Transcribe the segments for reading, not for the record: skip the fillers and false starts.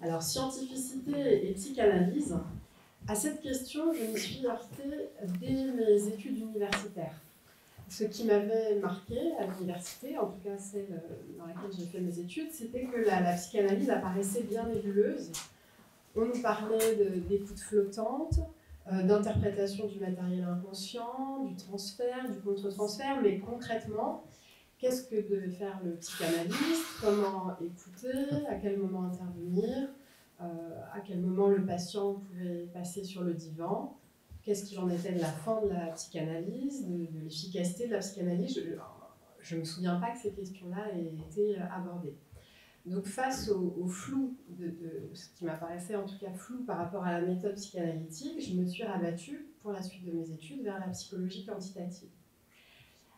Alors, scientificité et psychanalyse, à cette question, je me suis heurtée dès mes études universitaires. Ce qui m'avait marqué à l'université, en tout cas celle dans laquelle j'ai fait mes études, c'était que la psychanalyse apparaissait bien nébuleuse. On nous parlait d'écoute flottante, d'interprétation du matériel inconscient, du transfert, du contre-transfert, mais concrètement, qu'est-ce que devait faire le psychanalyste? Comment écouter? À quel moment intervenir? À quel moment le patient pouvait passer sur le divan? Qu'est-ce qu'il en était de la fin de la psychanalyse, de l'efficacité de la psychanalyse? Je ne me souviens pas que ces questions-là aient été abordées. Donc face au flou, de ce qui m'apparaissait en tout cas flou par rapport à la méthode psychanalytique, je me suis rabattue pour la suite de mes études vers la psychologie quantitative.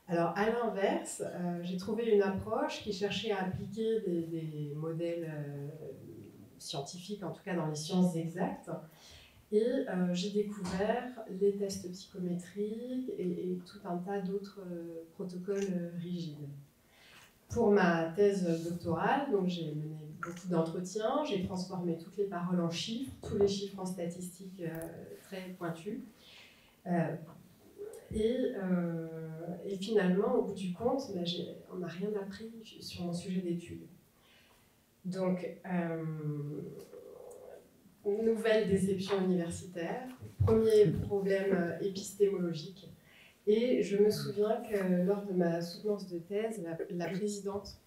Alors, à l'inverse, j'ai trouvé une approche qui cherchait à appliquer des modèles scientifiques, en tout cas dans les sciences exactes, et j'ai découvert les tests psychométriques et tout un tas d'autres protocoles rigides. Pour ma thèse doctorale, donc j'ai mené beaucoup d'entretiens, j'ai transformé toutes les paroles en chiffres, tous les chiffres en statistiques très pointues. Et finalement, au bout du compte, on n'a rien appris sur mon sujet d'étude. Donc, nouvelle déception universitaire, premier problème épistémologique. Et je me souviens que lors de ma soutenance de thèse, la présidente.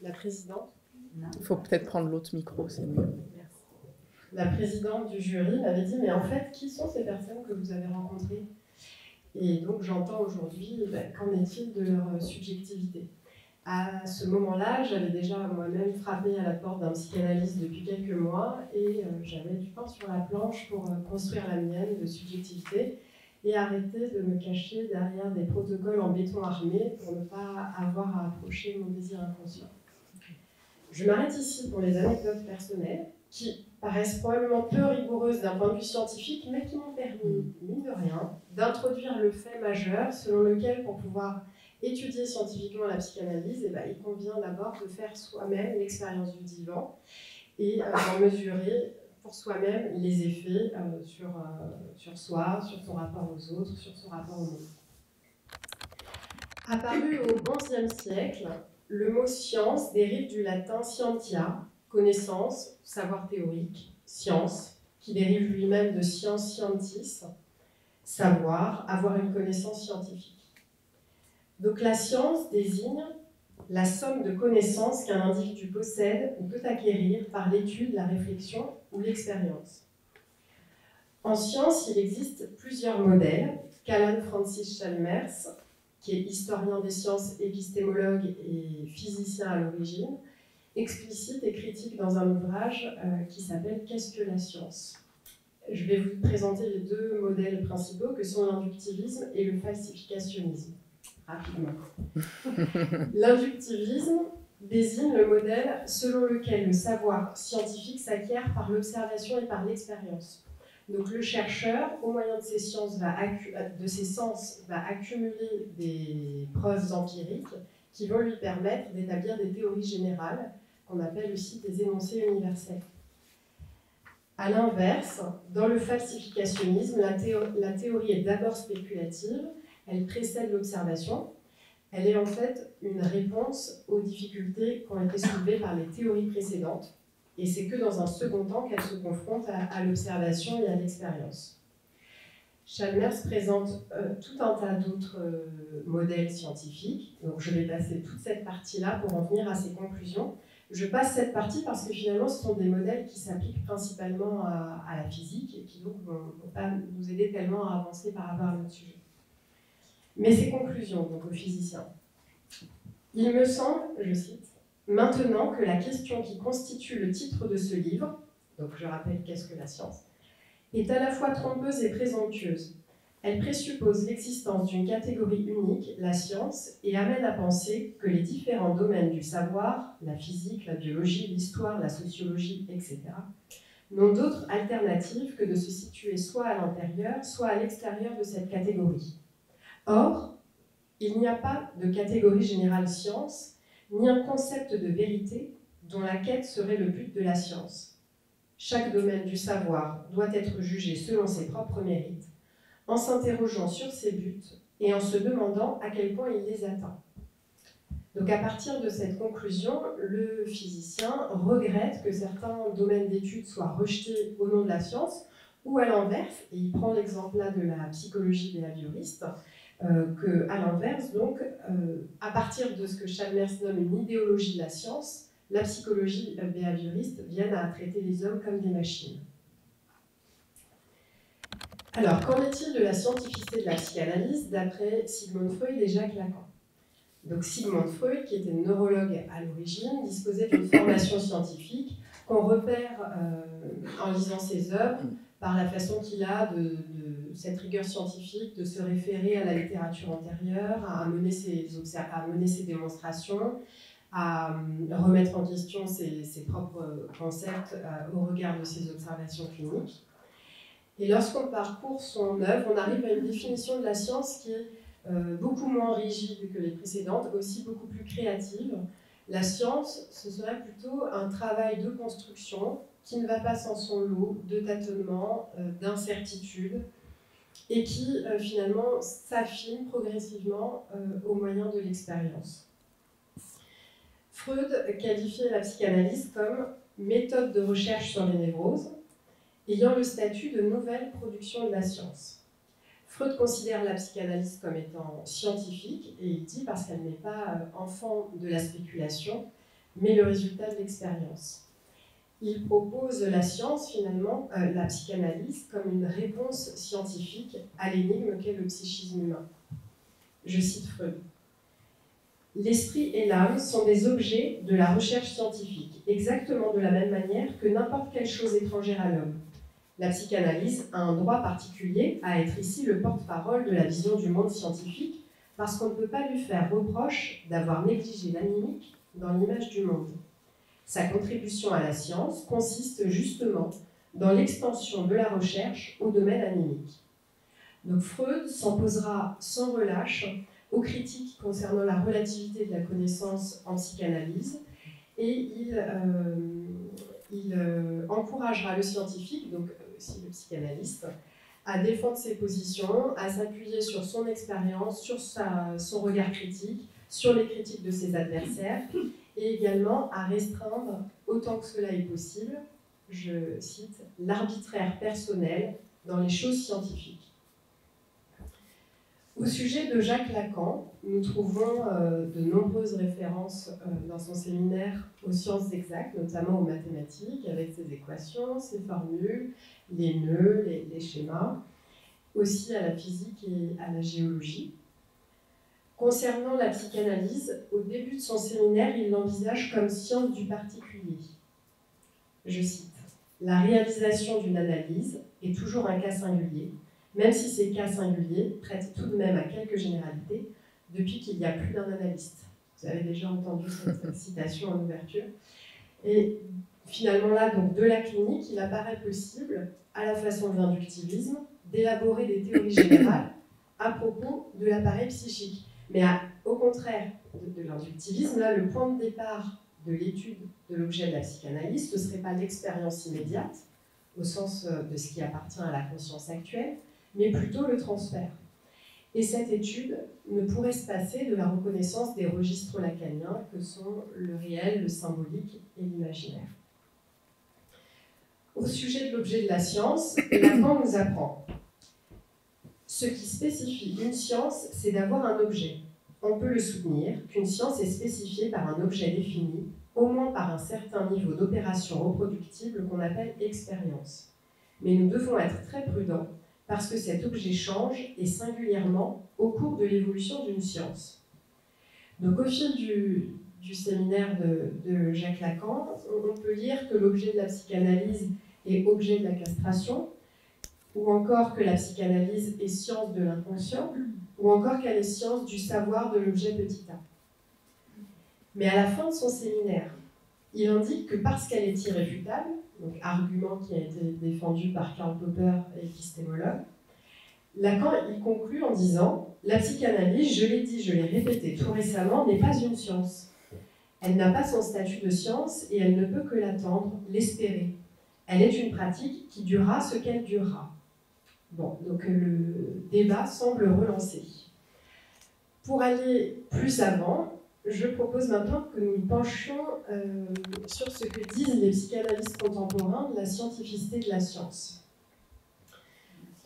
Il faut peut-être prendre l'autre micro, c'est mieux. Merci. La présidente du jury m'avait dit, mais en fait, qui sont ces personnes que vous avez rencontrées? Et donc j'entends aujourd'hui, qu'en est-il de leur subjectivité? À ce moment-là, j'avais déjà moi-même frappé à la porte d'un psychanalyste depuis quelques mois et j'avais du pain sur la planche pour construire la mienne de subjectivité et arrêter de me cacher derrière des protocoles en béton armé pour ne pas avoir à approcher mon désir inconscient. Je m'arrête ici pour les anecdotes personnelles qui paraissent probablement peu rigoureuses d'un point de vue scientifique, mais qui m'ont permis, mine de rien, d'introduire le fait majeur selon lequel, pour pouvoir étudier scientifiquement la psychanalyse, il convient d'abord de faire soi-même l'expérience du divan et d'en mesurer pour soi-même les effets sur soi, sur son rapport aux autres, sur son rapport au monde. Apparu au XIe siècle, le mot science dérive du latin scientia, connaissance, savoir théorique, science, qui dérive lui-même de science scientis, savoir, avoir une connaissance scientifique. Donc la science désigne la somme de connaissances qu'un individu possède ou peut acquérir par l'étude, la réflexion ou l'expérience. En science, il existe plusieurs modèles qu'Alan Francis Chalmers, qui est historien des sciences, épistémologue et physicien à l'origine, explicite et critique dans un ouvrage qui s'appelle « Qu'est-ce que la science ?» Je vais vous présenter les deux modèles principaux que sont l'inductivisme et le falsificationnisme. Rapidement. L'inductivisme désigne le modèle selon lequel le savoir scientifique s'acquiert par l'observation et par l'expérience. Donc le chercheur, au moyen de ses sens, va accumuler des preuves empiriques qui vont lui permettre d'établir des théories générales, qu'on appelle aussi des énoncés universels. À l'inverse, dans le falsificationnisme, la théorie est d'abord spéculative, elle précède l'observation, elle est en fait une réponse aux difficultés qui ont été soulevées par les théories précédentes, et c'est que dans un second temps qu'elle se confronte à l'observation et à l'expérience. Chalmers présente tout un tas d'autres modèles scientifiques, donc je vais passer toute cette partie-là pour en venir à ses conclusions. Je passe cette partie parce que finalement ce sont des modèles qui s'appliquent principalement à la physique et qui donc ne vont pas nous aider tellement à avancer par rapport à notre sujet. Mais ses conclusions, donc aux physiciens. Il me semble, je cite, maintenant que la question qui constitue le titre de ce livre, donc je rappelle qu'est-ce que la science, est à la fois trompeuse et présomptueuse. Elle présuppose l'existence d'une catégorie unique, la science, et amène à penser que les différents domaines du savoir, la physique, la biologie, l'histoire, la sociologie, etc., n'ont d'autre alternative que de se situer soit à l'intérieur, soit à l'extérieur de cette catégorie. Or, il n'y a pas de catégorie générale science, ni un concept de vérité dont la quête serait le but de la science. Chaque domaine du savoir doit être jugé selon ses propres mérites, en s'interrogeant sur ses buts et en se demandant à quel point il les atteint. Donc à partir de cette conclusion, le physicien regrette que certains domaines d'études soient rejetés au nom de la science, ou à l'inverse, et il prend l'exemple là de la psychologie behavioriste, qu'à l'inverse, donc, à partir de ce que Chalmers nomme une idéologie de la science, la psychologie behavioriste vient à traiter les hommes comme des machines. Alors, qu'en est-il de la scientificité de la psychanalyse d'après Sigmund Freud et Jacques Lacan? Donc Sigmund Freud, qui était neurologue à l'origine, disposait d'une formation scientifique qu'on repère en lisant ses œuvres par la façon qu'il a de cette rigueur scientifique, de se référer à la littérature antérieure, à mener ses démonstrations, à remettre en question ses propres concepts au regard de ses observations cliniques. Et lorsqu'on parcourt son œuvre, on arrive à une définition de la science qui est beaucoup moins rigide que les précédentes, aussi beaucoup plus créative. La science, ce serait plutôt un travail de construction qui ne va pas sans son lot de tâtonnements, d'incertitudes, et qui finalement s'affine progressivement au moyen de l'expérience. Freud qualifiait la psychanalyse comme méthode de recherche sur les névroses, ayant le statut de nouvelle production de la science. Freud considère la psychanalyse comme étant scientifique, et il dit parce qu'elle n'est pas enfant de la spéculation, mais le résultat de l'expérience. Il propose la science, finalement, la psychanalyse, comme une réponse scientifique à l'énigme qu'est le psychisme humain. Je cite Freud. « L'esprit et l'âme sont des objets de la recherche scientifique, exactement de la même manière que n'importe quelle chose étrangère à l'homme. La psychanalyse a un droit particulier à être ici le porte-parole de la vision du monde scientifique, parce qu'on ne peut pas lui faire reproche d'avoir négligé l'animique dans l'image du monde. Sa contribution à la science consiste justement dans l'extension de la recherche au domaine animique. » Donc Freud s'en posera sans relâche aux critiques concernant la relativité de la connaissance en psychanalyse, et il encouragera le scientifique, donc aussi le psychanalyste, à défendre ses positions, à s'appuyer sur son expérience, sur son regard critique, sur les critiques de ses adversaires, et également à restreindre autant que cela est possible, je cite, l'arbitraire personnel dans les choses scientifiques. Au sujet de Jacques Lacan, nous trouvons de nombreuses références dans son séminaire aux sciences exactes, notamment aux mathématiques, avec ses équations, ses formules, les nœuds, les schémas, aussi à la physique et à la géologie. Concernant la psychanalyse, au début de son séminaire, il l'envisage comme science du particulier. Je cite, « La réalisation d'une analyse est toujours un cas singulier, même si ces cas singuliers prêtent tout de même à quelques généralités depuis qu'il y a plus d'un analyste. » Vous avez déjà entendu cette citation en ouverture. Et finalement là, donc, de la clinique, il apparaît possible, à la façon de l'inductivisme, d'élaborer des théories générales à propos de l'appareil psychique. Mais au contraire de l'inductivisme, là, le point de départ de l'étude de l'objet de la psychanalyse, ce ne serait pas l'expérience immédiate, au sens de ce qui appartient à la conscience actuelle, mais plutôt le transfert. Et cette étude ne pourrait se passer de la reconnaissance des registres lacaniens que sont le réel, le symbolique et l'imaginaire. Au sujet de l'objet de la science, Lacan nous apprend. Ce qui spécifie une science, c'est d'avoir un objet. On peut le soutenir qu'une science est spécifiée par un objet défini, au moins par un certain niveau d'opération reproductible qu'on appelle expérience. Mais nous devons être très prudents parce que cet objet change, et singulièrement au cours de l'évolution d'une science. Donc au fil du séminaire de Jacques Lacan, on peut lire que l'objet de la psychanalyse est objet de la castration, ou encore que la psychanalyse est science de l'inconscient, ou encore qu'elle est science du savoir de l'objet petit a. Mais à la fin de son séminaire, il indique que parce qu'elle est irréfutable, donc argument qui a été défendu par Karl Popper, épistémologue, Lacan il conclut en disant « La psychanalyse, je l'ai dit, je l'ai répété tout récemment, n'est pas une science. Elle n'a pas son statut de science et elle ne peut que l'attendre, l'espérer. Elle est une pratique qui durera ce qu'elle durera. Bon, donc le débat semble relancé. Pour aller plus avant, je propose maintenant que nous nous penchions sur ce que disent les psychanalystes contemporains de la scientificité de la science.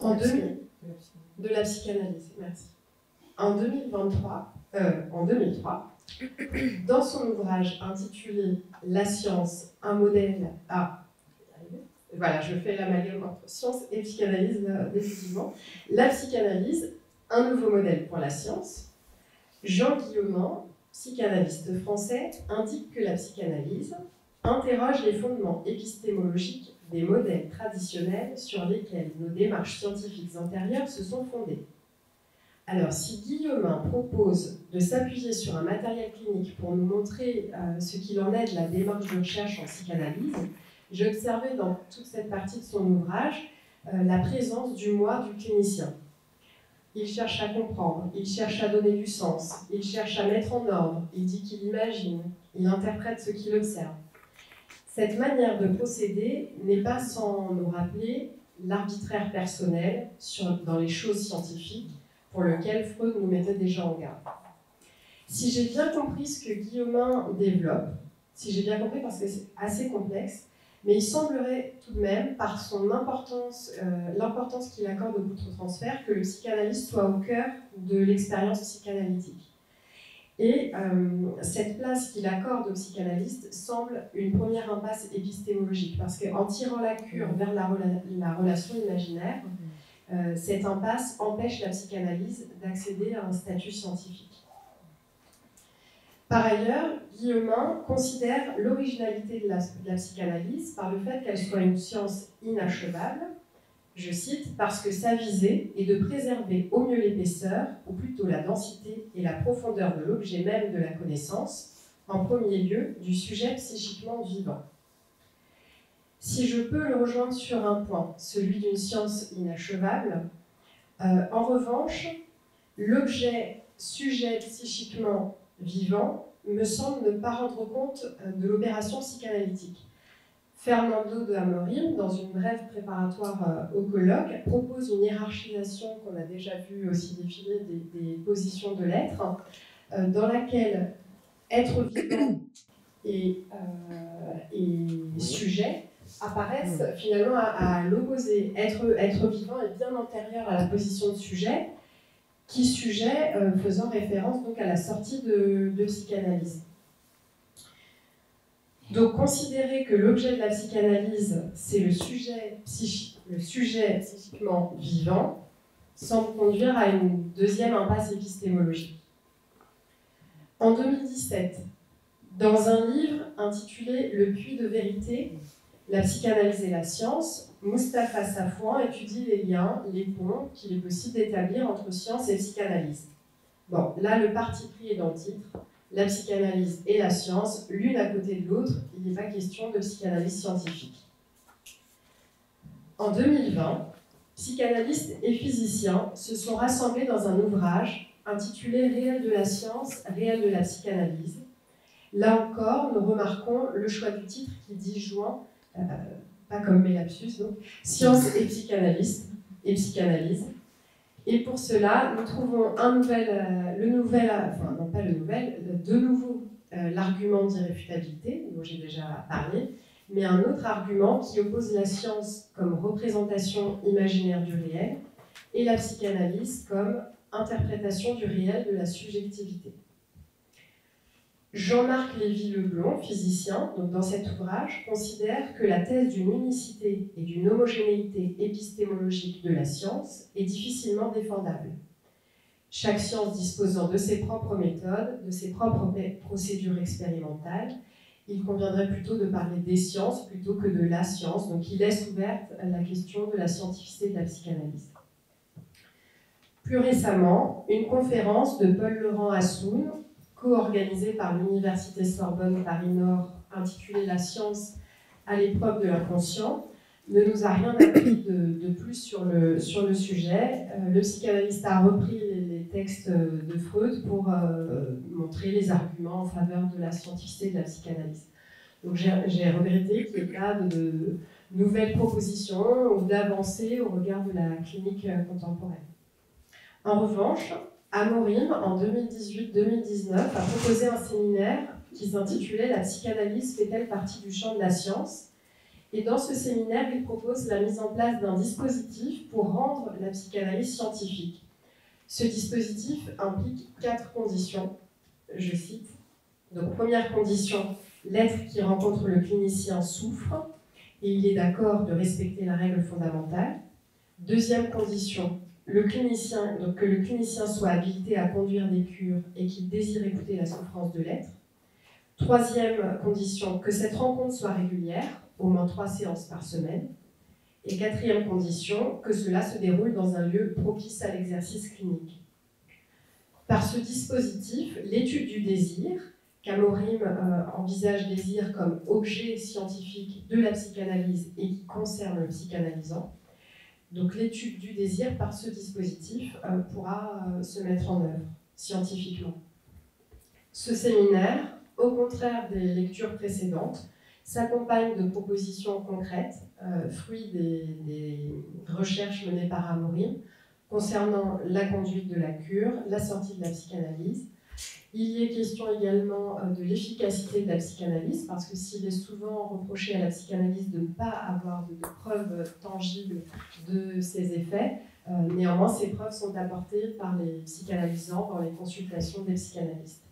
De la psychanalyse, merci. En 2003, dans son ouvrage intitulé « La science, un modèle à… » Voilà, je fais l'amalgame entre science et psychanalyse, définitivement. La psychanalyse, un nouveau modèle pour la science. Jean Guillaumin, psychanalyste français, indique que la psychanalyse interroge les fondements épistémologiques des modèles traditionnels sur lesquels nos démarches scientifiques antérieures se sont fondées. Alors, si Guillaumin propose de s'appuyer sur un matériel clinique pour nous montrer ce qu'il en est de la démarche de recherche en psychanalyse, j'ai observé dans toute cette partie de son ouvrage la présence du moi du clinicien. Il cherche à comprendre, il cherche à donner du sens, il cherche à mettre en ordre, il dit qu'il imagine, il interprète ce qu'il observe. Cette manière de procéder n'est pas sans nous rappeler l'arbitraire personnel dans les choses scientifiques pour lequel Freud nous mettait déjà en garde. Si j'ai bien compris ce que Guillaumin développe, si j'ai bien compris parce que c'est assez complexe, mais il semblerait tout de même, par son importance, l'importance qu'il accorde au contre-transfert, que le psychanalyste soit au cœur de l'expérience psychanalytique. Et cette place qu'il accorde au psychanalyste semble une première impasse épistémologique, parce qu'en tirant la cure vers la relation imaginaire, cette impasse empêche la psychanalyse d'accéder à un statut scientifique. Par ailleurs, Guillaumin considère l'originalité de la psychanalyse par le fait qu'elle soit une science inachevable, je cite, parce que sa visée est de préserver au mieux l'épaisseur, ou plutôt la densité et la profondeur de l'objet même de la connaissance, en premier lieu du sujet psychiquement vivant. Si je peux le rejoindre sur un point, celui d'une science inachevable, en revanche, l'objet sujet psychiquement vivant me semble ne pas rendre compte de l'opération psychanalytique. Fernando de Amorim, dans une brève préparatoire au colloque, propose une hiérarchisation qu'on a déjà vu aussi défiler des positions de l'être, dans laquelle être vivant et sujet apparaissent finalement à l'opposé. Être vivant est bien antérieur à la position de sujet, qui sujet faisant référence donc à la sortie de psychanalyse. Donc considérer que l'objet de la psychanalyse, c'est le sujet psychiquement vivant, semble conduire à une deuxième impasse épistémologique. En 2017, dans un livre intitulé « Le puits de vérité, la psychanalyse et la science », Mustapha Safwan étudie les liens, les ponts qu'il est possible d'établir entre science et psychanalyse. Bon, là, le parti pris est dans le titre. La psychanalyse et la science, l'une à côté de l'autre, il n'est pas question de psychanalyse scientifique. En 2020, psychanalystes et physiciens se sont rassemblés dans un ouvrage intitulé « Réel de la science, réel de la psychanalyse ». Là encore, nous remarquons le choix du titre qui disjoint, pas comme mes lapsus, donc, science et psychanalyse. Et pour cela, nous trouvons de nouveau l'argument d'irréfutabilité, dont j'ai déjà parlé, mais un autre argument qui oppose la science comme représentation imaginaire du réel et la psychanalyse comme interprétation du réel de la subjectivité. Jean-Marc Lévy-Leblond, physicien, donc dans cet ouvrage, considère que la thèse d'une unicité et d'une homogénéité épistémologique de la science est difficilement défendable. Chaque science disposant de ses propres méthodes, de ses propres procédures expérimentales, il conviendrait plutôt de parler des sciences plutôt que de la science, donc il laisse ouverte la question de la scientificité de la psychanalyse. Plus récemment, une conférence de Paul-Laurent Assoun, co-organisée par l'Université Sorbonne Paris-Nord, intitulée « La science à l'épreuve de l'inconscient », ne nous a rien appris de plus sur le sujet. Le psychanalyste a repris les textes de Freud pour montrer les arguments en faveur de la scientificité de la psychanalyse. Donc j'ai regretté qu'il n'y ait pas de nouvelles propositions ou d'avancées au regard de la clinique contemporaine. En revanche, Amorim, en 2018-2019, a proposé un séminaire qui s'intitulait « La psychanalyse fait-elle partie du champ de la science ?» Et dans ce séminaire, il propose la mise en place d'un dispositif pour rendre la psychanalyse scientifique. Ce dispositif implique 4 conditions, je cite. Donc, première condition, l'être qui rencontre le clinicien souffre et il est d'accord de respecter la règle fondamentale. Deuxième condition, que le clinicien soit habilité à conduire des cures et qu'il désire écouter la souffrance de l'être. Troisième condition, que cette rencontre soit régulière, au moins 3 séances par semaine. Et quatrième condition, que cela se déroule dans un lieu propice à l'exercice clinique. Par ce dispositif, l'étude du désir, qu'Amorim envisage désir comme objet scientifique de la psychanalyse et qui concerne le psychanalysant, donc l'étude du désir par ce dispositif pourra se mettre en œuvre scientifiquement. Ce séminaire, au contraire des lectures précédentes, s'accompagne de propositions concrètes, fruits des recherches menées par Amorim, concernant la conduite de la cure, la sortie de la psychanalyse. Il y est question également de l'efficacité de la psychanalyse, parce que s'il est souvent reproché à la psychanalyse de ne pas avoir de preuves tangibles de ses effets, néanmoins ces preuves sont apportées par les psychanalysants dans les consultations des psychanalystes.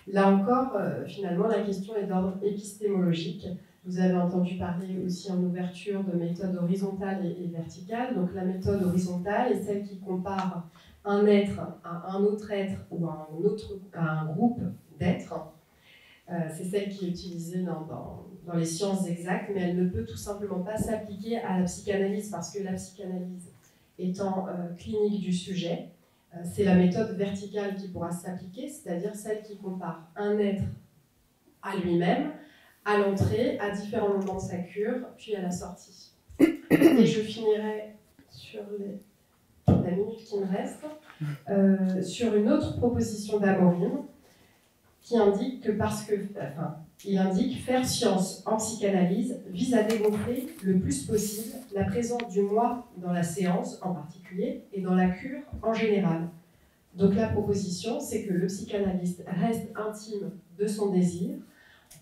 Là encore, finalement, la question est d'ordre épistémologique. Vous avez entendu parler aussi en ouverture de méthodes horizontales et verticales. Donc la méthode horizontale est celle qui compare un être à un autre être ou à un groupe d'êtres. C'est celle qui est utilisée dans les sciences exactes, mais elle ne peut tout simplement pas s'appliquer à la psychanalyse parce que la psychanalyse étant clinique du sujet, c'est la méthode verticale qui pourra s'appliquer, c'est-à-dire celle qui compare un être à lui-même, à l'entrée, à différents moments de sa cure, puis à la sortie. Et je finirai sur la minute qui me reste, sur une autre proposition d'Amorim qui indique que il indique faire science en psychanalyse vise à démontrer le plus possible la présence du moi dans la séance en particulier et dans la cure en général. Donc la proposition, c'est que le psychanalyste reste intime de son désir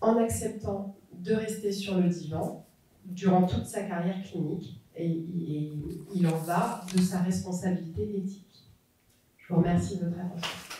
en acceptant de rester sur le divan durant toute sa carrière clinique et il en va de sa responsabilité éthique. Je vous remercie de votre attention.